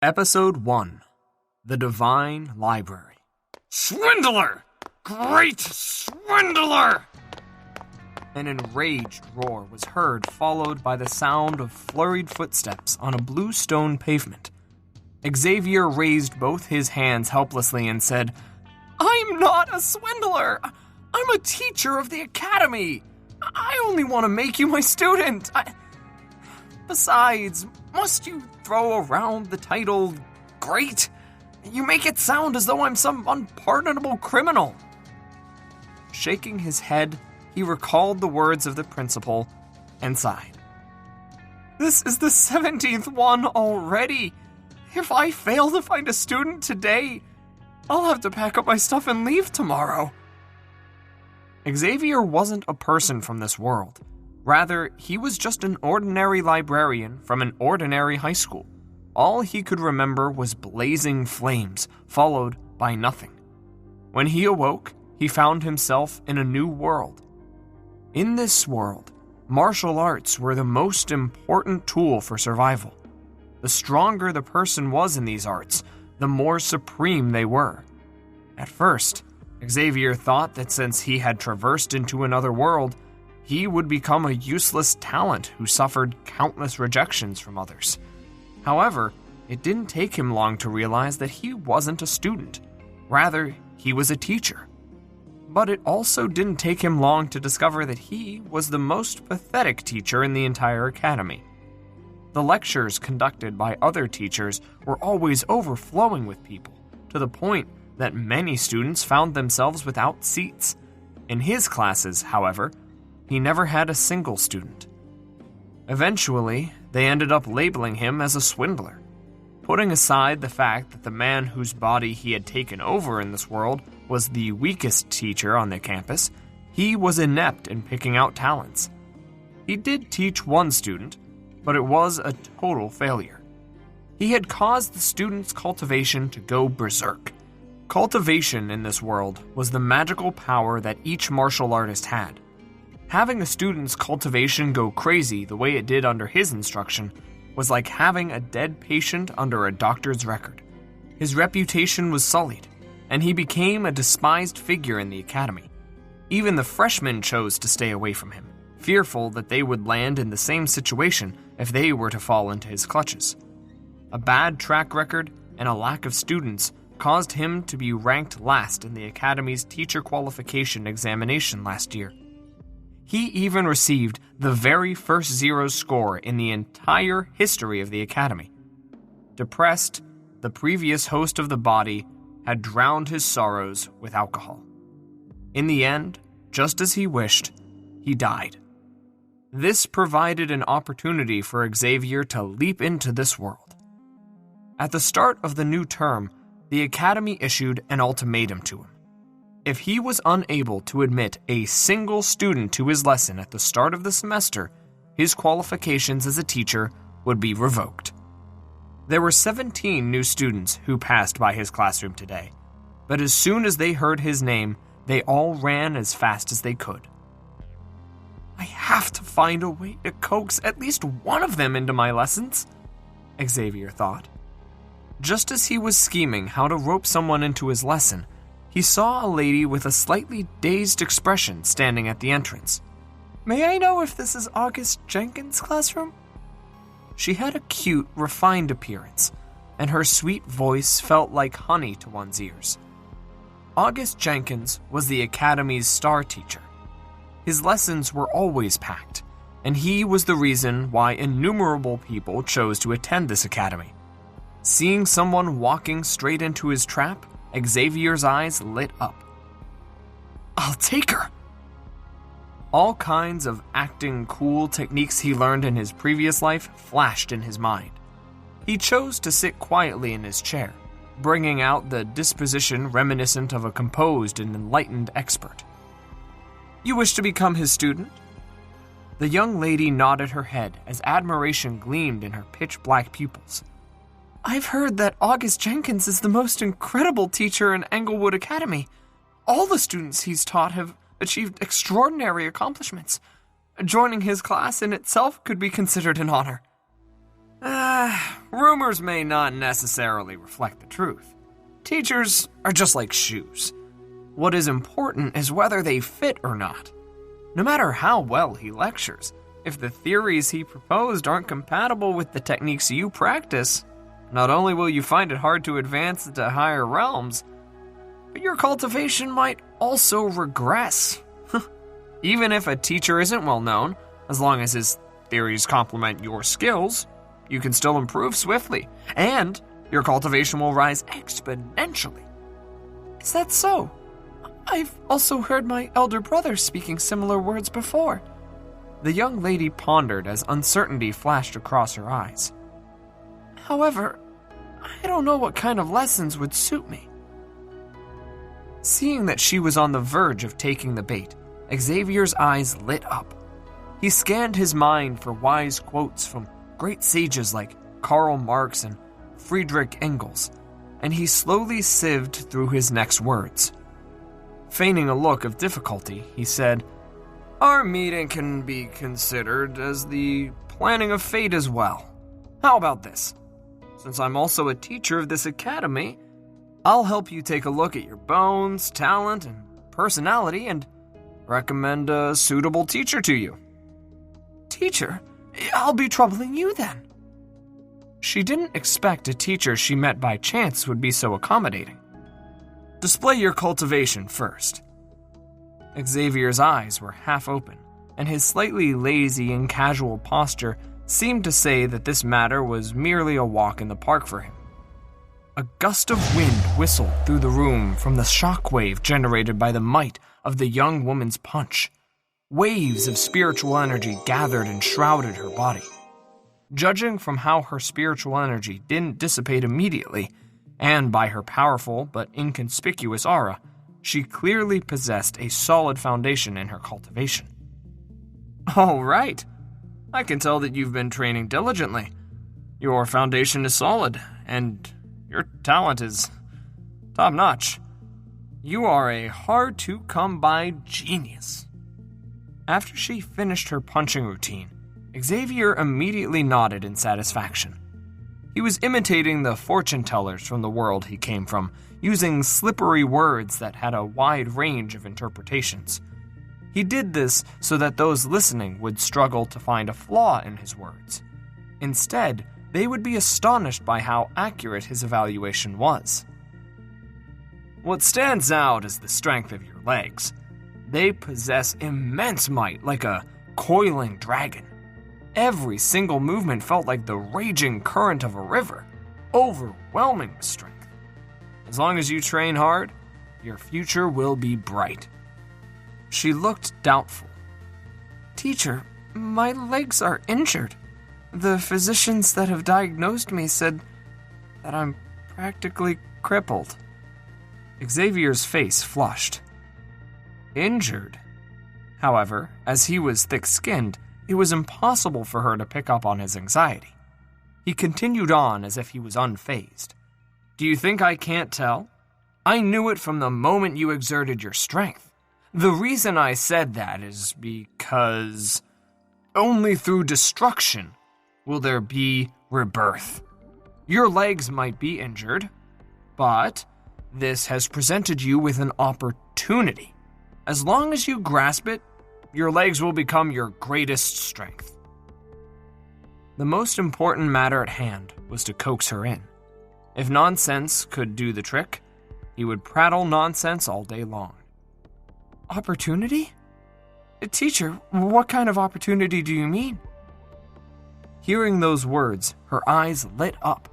Episode 1. The Divine Library. Swindler! Great swindler! An enraged roar was heard, followed by the sound of flurried footsteps on a blue stone pavement. Xavier raised both his hands helplessly and said, "I'm not a swindler! I'm a teacher of the academy! I only want to make you my student! Besides, must you throw around the title great? You make it sound as though I'm some unpardonable criminal." Shaking his head, he recalled the words of the principal and sighed. "This is the 17th one already. If I fail to find a student today, I'll have to pack up my stuff and leave tomorrow." Xavier wasn't a person from this world. Rather, he was just an ordinary librarian from an ordinary high school. All he could remember was blazing flames, followed by nothing. When he awoke, he found himself in a new world. In this world, martial arts were the most important tool for survival. The stronger the person was in these arts, the more supreme they were. At first, Xavier thought that since he had traversed into another world, he would become a useless talent who suffered countless rejections from others. However, it didn't take him long to realize that he wasn't a student. Rather, he was a teacher. But it also didn't take him long to discover that he was the most pathetic teacher in the entire academy. The lectures conducted by other teachers were always overflowing with people, to the point that many students found themselves without seats. In his classes, however, he never had a single student. Eventually, they ended up labeling him as a swindler. Putting aside the fact that the man whose body he had taken over in this world was the weakest teacher on the campus, he was inept in picking out talents. He did teach one student, but it was a total failure. He had caused the student's cultivation to go berserk. Cultivation in this world was the magical power that each martial artist had. Having a student's cultivation go crazy the way it did under his instruction was like having a dead patient under a doctor's record. His reputation was sullied, and he became a despised figure in the academy. Even the freshmen chose to stay away from him, fearful that they would land in the same situation if they were to fall into his clutches. A bad track record and a lack of students caused him to be ranked last in the academy's teacher qualification examination last year. He even received the very first 0 score in the entire history of the academy. Depressed, the previous host of the body had drowned his sorrows with alcohol. In the end, just as he wished, he died. This provided an opportunity for Xavier to leap into this world. At the start of the new term, the academy issued an ultimatum to him. If he was unable to admit a single student to his lesson at the start of the semester, his qualifications as a teacher would be revoked. There were 17 new students who passed by his classroom today, but as soon as they heard his name, they all ran as fast as they could. "I have to find a way to coax at least one of them into my lessons," Xavier thought. Just as he was scheming how to rope someone into his lesson, he saw a lady with a slightly dazed expression standing at the entrance. "May I know if this is August Jenkins' classroom?" She had a cute, refined appearance, and her sweet voice felt like honey to one's ears. August Jenkins was the academy's star teacher. His lessons were always packed, and he was the reason why innumerable people chose to attend this academy. Seeing someone walking straight into his trap, Xavier's eyes lit up. "I'll take her!" All kinds of acting cool techniques he learned in his previous life flashed in his mind. He chose to sit quietly in his chair, bringing out the disposition reminiscent of a composed and enlightened expert. "You wish to become his student?" The young lady nodded her head as admiration gleamed in her pitch-black pupils. "I've heard that August Jenkins is the most incredible teacher in Englewood Academy. All the students he's taught have achieved extraordinary accomplishments. Joining his class in itself could be considered an honor." Rumors may not necessarily reflect the truth. Teachers are just like shoes. What is important is whether they fit or not. No matter how well he lectures, if the theories he proposed aren't compatible with the techniques you practice, not only will you find it hard to advance into higher realms, but your cultivation might also regress. Even if a teacher isn't well known, as long as his theories complement your skills, you can still improve swiftly, and your cultivation will rise exponentially. Is that so? I've also heard my elder brother speaking similar words before. The young lady pondered as uncertainty flashed across her eyes. However, I don't know what kind of lessons would suit me. Seeing that she was on the verge of taking the bait, Xavier's eyes lit up. He scanned his mind for wise quotes from great sages like Karl Marx and Friedrich Engels, and he slowly sieved through his next words. Feigning a look of difficulty, he said, "Our meeting can be considered as the planning of fate as well. How about this? Since I'm also a teacher of this academy, I'll help you take a look at your bones, talent, and personality and recommend a suitable teacher to you." Teacher? I'll be troubling you then. She didn't expect a teacher she met by chance would be so accommodating. "Display your cultivation first." Xavier's eyes were half open, and his slightly lazy and casual posture seemed to say that this matter was merely a walk in the park for him. A gust of wind whistled through the room from the shockwave generated by the might of the young woman's punch. Waves of spiritual energy gathered and shrouded her body. Judging from how her spiritual energy didn't dissipate immediately, and by her powerful but inconspicuous aura, she clearly possessed a solid foundation in her cultivation. "All right. I can tell that you've been training diligently. Your foundation is solid, and your talent is top-notch. You are a hard-to-come-by genius." After she finished her punching routine, Xavier immediately nodded in satisfaction. He was imitating the fortune-tellers from the world he came from, using slippery words that had a wide range of interpretations. He did this so that those listening would struggle to find a flaw in his words. Instead, they would be astonished by how accurate his evaluation was. "What stands out is the strength of your legs. They possess immense might, like a coiling dragon. Every single movement felt like the raging current of a river, overwhelming with strength. As long as you train hard, your future will be bright." She looked doubtful. Teacher, my legs are injured. The physicians that have diagnosed me said that I'm practically crippled. Xavier's face flushed. Injured? However, as he was thick-skinned, it was impossible for her to pick up on his anxiety. He continued on as if he was unfazed. "Do you think I can't tell? I knew it from the moment you exerted your strength. The reason I said that is because only through destruction will there be rebirth. Your legs might be injured, but this has presented you with an opportunity. As long as you grasp it, your legs will become your greatest strength." The most important matter at hand was to coax her in. If nonsense could do the trick, he would prattle nonsense all day long. "Opportunity? Teacher, what kind of opportunity do you mean?" Hearing those words, her eyes lit up.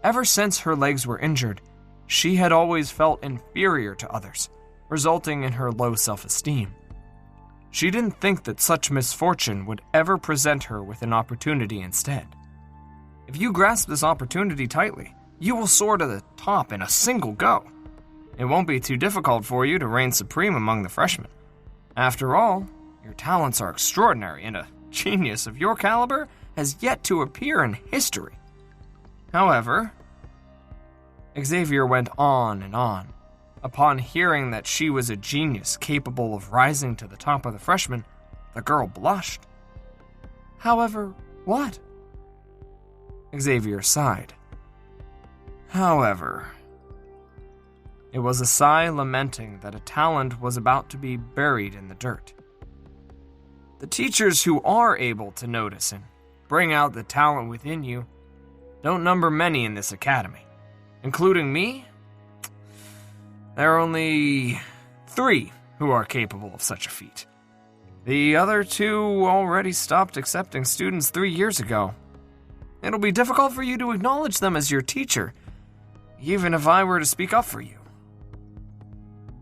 Ever since her legs were injured, she had always felt inferior to others, resulting in her low self-esteem. She didn't think that such misfortune would ever present her with an opportunity instead. If you grasp this opportunity tightly, you will soar to the top in a single go. It won't be too difficult for you to reign supreme among the freshmen. After all, your talents are extraordinary, and a genius of your caliber has yet to appear in history. However, Xavier went on and on. Upon hearing that she was a genius capable of rising to the top of the freshmen, the girl blushed. "However, what?" Xavier sighed. However, it was a sigh lamenting that a talent was about to be buried in the dirt. The teachers who are able to notice and bring out the talent within you don't number many in this academy. Including me, there are only 3 who are capable of such a feat. The other 2 already stopped accepting students 3 years ago. It'll be difficult for you to acknowledge them as your teacher, even if I were to speak up for you.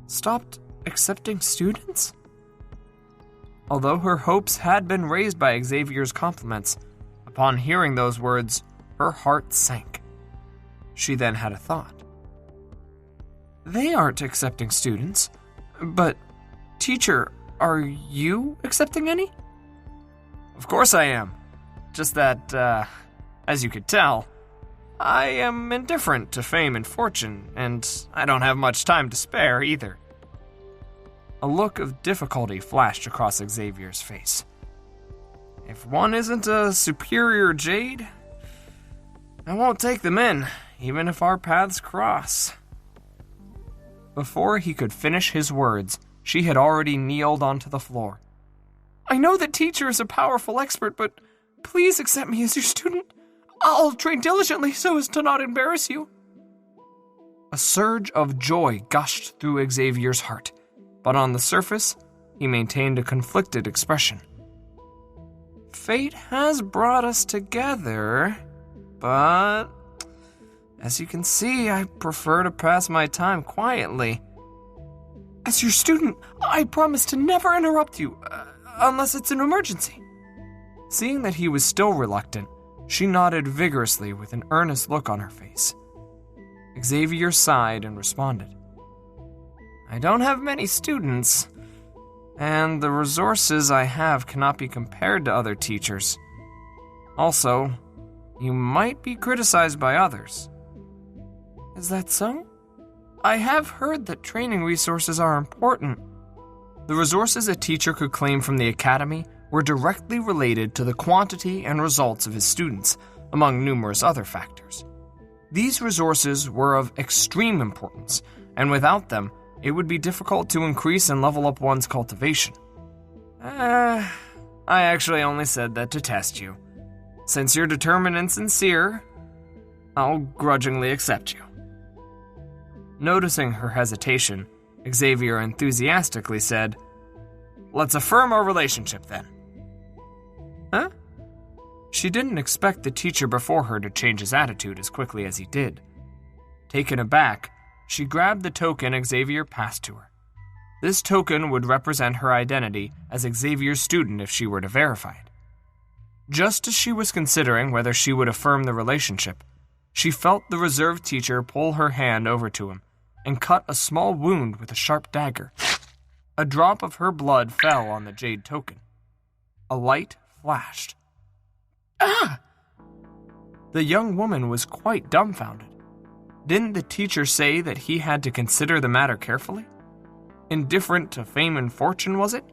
Stopped accepting students? Although her hopes had been raised by Xavier's compliments, upon hearing those words, her heart sank. She then had a thought. They aren't accepting students, but, teacher, are you accepting any? Of course I am. Just that, as you could tell, I am indifferent to fame and fortune, and I don't have much time to spare either. A look of difficulty flashed across Xavier's face. If one isn't a superior jade, I won't take them in, even if our paths cross. Before he could finish his words, she had already kneeled onto the floor. I know that teacher is a powerful expert, but please accept me as your student. I'll train diligently so as to not embarrass you. A surge of joy gushed through Xavier's heart, but on the surface, he maintained a conflicted expression. Fate has brought us together, but as you can see, I prefer to pass my time quietly. As your student, I promise to never interrupt you, unless it's an emergency. Seeing that he was still reluctant, she nodded vigorously with an earnest look on her face. Xavier sighed and responded. I don't have many students, and the resources I have cannot be compared to other teachers. Also, you might be criticized by others. Is that so? I have heard that training resources are important. The resources a teacher could claim from the academy were directly related to the quantity and results of his students, among numerous other factors. These resources were of extreme importance, and without them, it would be difficult to increase and level up one's cultivation. I actually only said that to test you. Since you're determined and sincere, I'll grudgingly accept you. Noticing her hesitation, Xavier enthusiastically said, Let's affirm our relationship then. Huh? She didn't expect the teacher before her to change his attitude as quickly as he did. Taken aback, she grabbed the token Xavier passed to her. This token would represent her identity as Xavier's student if she were to verify it. Just as she was considering whether she would affirm the relationship, she felt the reserved teacher pull her hand over to him and cut a small wound with a sharp dagger. A drop of her blood fell on the jade token. A light flashed. Ah! The young woman was quite dumbfounded. Didn't the teacher say that he had to consider the matter carefully? Indifferent to fame and fortune, was it?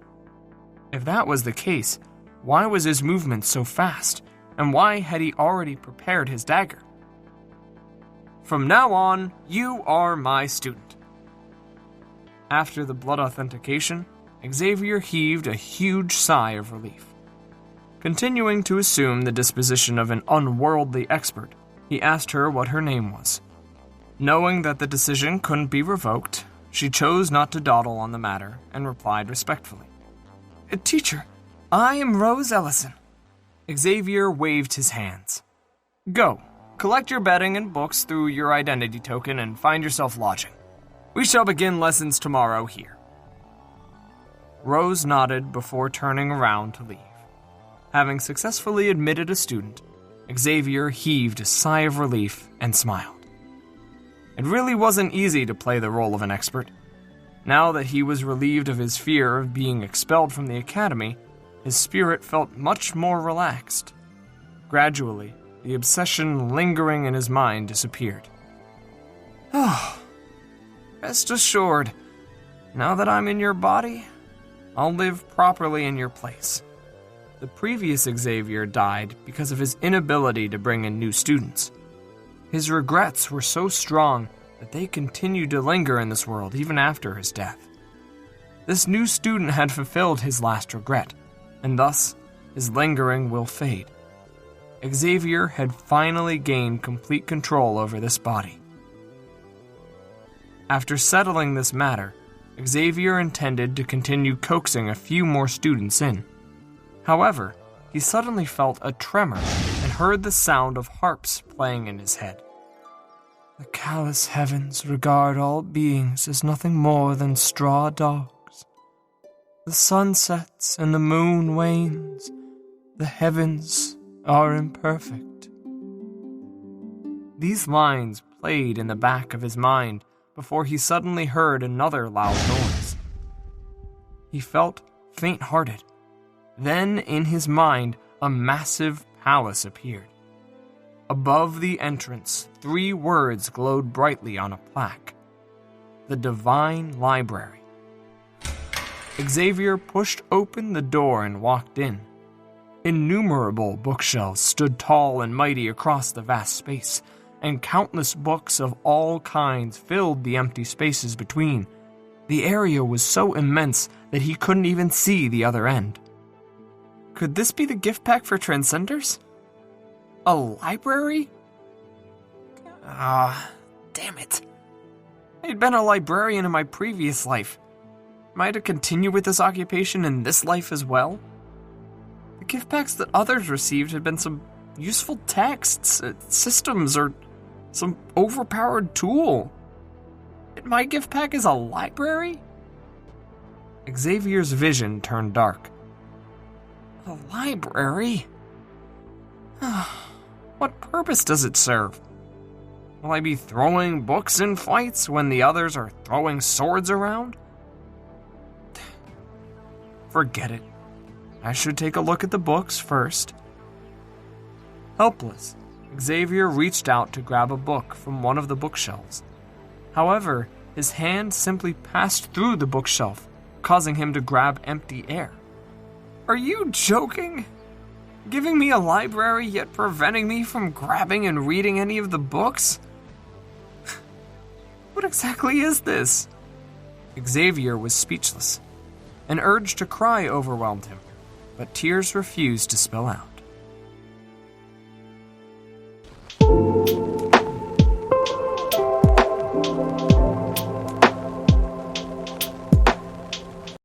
If that was the case, why was his movement so fast, and why had he already prepared his dagger? From now on, you are my student. After the blood authentication, Xavier heaved a huge sigh of relief. Continuing to assume the disposition of an unworldly expert, he asked her what her name was. Knowing that the decision couldn't be revoked, she chose not to dawdle on the matter and replied respectfully. Teacher, I am Rose Ellison. Xavier waved his hands. Go, collect your bedding and books through your identity token and find yourself lodging. We shall begin lessons tomorrow here. Rose nodded before turning around to leave. Having successfully admitted a student, Xavier heaved a sigh of relief and smiled. It really wasn't easy to play the role of an expert. Now that he was relieved of his fear of being expelled from the academy, his spirit felt much more relaxed. Gradually, the obsession lingering in his mind disappeared. Oh, rest assured, now that I'm in your body, I'll live properly in your place. The previous Xavier died because of his inability to bring in new students. His regrets were so strong that they continued to linger in this world even after his death. This new student had fulfilled his last regret, and thus his lingering will fade. Xavier had finally gained complete control over this body. After settling this matter, Xavier intended to continue coaxing a few more students in. However, he suddenly felt a tremor and heard the sound of harps playing in his head. The callous heavens regard all beings as nothing more than straw dogs. The sun sets and the moon wanes. The heavens are imperfect. These lines played in the back of his mind before he suddenly heard another loud noise. He felt faint-hearted. Then, in his mind, a massive palace appeared. Above the entrance, 3 words glowed brightly on a plaque. The Divine Library. Xavier pushed open the door and walked in. Innumerable bookshelves stood tall and mighty across the vast space, and countless books of all kinds filled the empty spaces between. The area was so immense that he couldn't even see the other end. Could this be the gift pack for Transcenders? A library? Damn it. I had been a librarian in my previous life. Am I to continue with this occupation in this life as well? The gift packs that others received had been some useful texts, systems, or some overpowered tool. And my gift pack is a library? Xavier's vision turned dark. A library? What purpose does it serve? Will I be throwing books in fights when the others are throwing swords around? Forget it. I should take a look at the books first. Helpless, Xavier reached out to grab a book from one of the bookshelves. However, his hand simply passed through the bookshelf, causing him to grab empty air. Are you joking? Giving me a library yet preventing me from grabbing and reading any of the books? What exactly is this? Xavier was speechless. An urge to cry overwhelmed him, but tears refused to spill out.